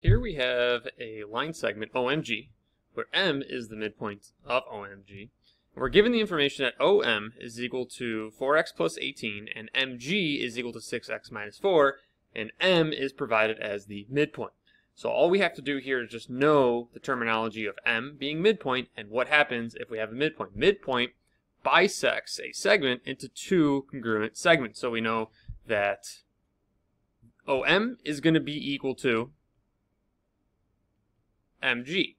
Here we have a line segment, OMG, where M is the midpoint of OMG. We're given the information that OM is equal to 4x plus 18 and MG is equal to 6x minus 4, and M is provided as the midpoint. So all we have to do here is just know the terminology of M being midpoint and what happens if we have a midpoint. Midpoint bisects a segment into two congruent segments. So we know that OM is going to be equal to MG.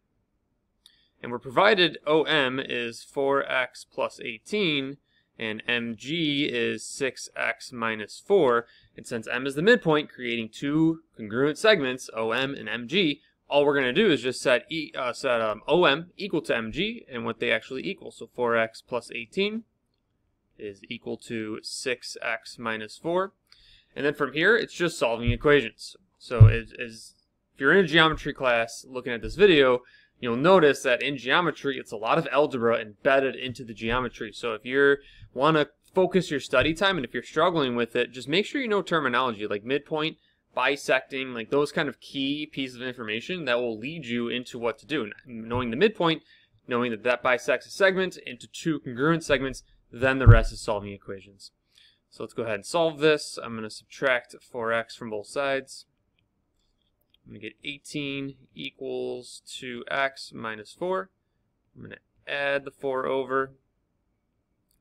And we're provided OM is 4x plus 18 and MG is 6x minus 4. And since M is the midpoint, creating two congruent segments, OM and MG, all we're going to do is just set OM equal to MG and what they actually equal. So 4x plus 18 is equal to 6x minus 4. And then from here, it's just solving equations. So if you're in a geometry class looking at this video, you'll notice that in geometry, it's a lot of algebra embedded into the geometry. So if you want to focus your study time and if you're struggling with it, just make sure you know terminology like midpoint, bisecting, like those kind of key pieces of information that will lead you into what to do. Knowing the midpoint, knowing that that bisects a segment into two congruent segments, then the rest is solving equations. So let's go ahead and solve this. I'm going to subtract 4x from both sides. I'm going to get 18 equals 2x minus 4. I'm going to add the 4 over.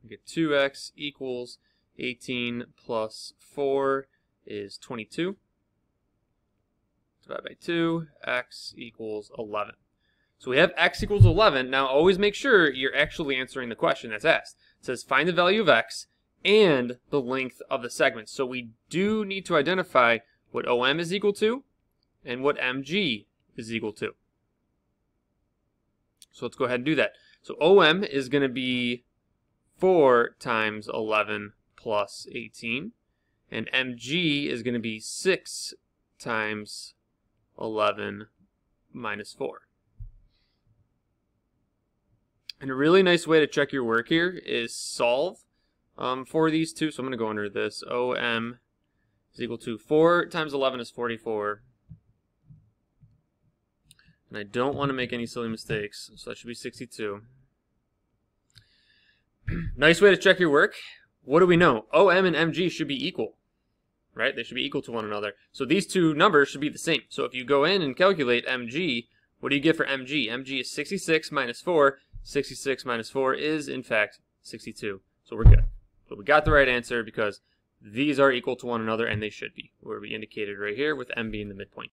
I get 2x equals 18 plus 4 is 22. Divide by 2, x equals 11. So we have x equals 11. Now always make sure you're actually answering the question that's asked. It says find the value of x and the length of the segment. So we do need to identify what OM is equal to and what MG is equal to. So let's go ahead and do that. So OM is going to be 4 times 11 plus 18, and MG is going to be 6 times 11 minus 4. And a really nice way to check your work here is solve for these two. So I'm going to go under this. OM is equal to 4 times 11 is 44. And I don't want to make any silly mistakes, so that should be 62. Nice way to check your work. What do we know? OM and MG should be equal, right? They should be equal to one another. So these two numbers should be the same. So if you go in and calculate MG, what do you get for MG? MG is 66 minus 4. 66 minus 4 is, in fact, 62. So we're good. So we got the right answer because these are equal to one another, and they should be, where we indicated right here with M being the midpoint.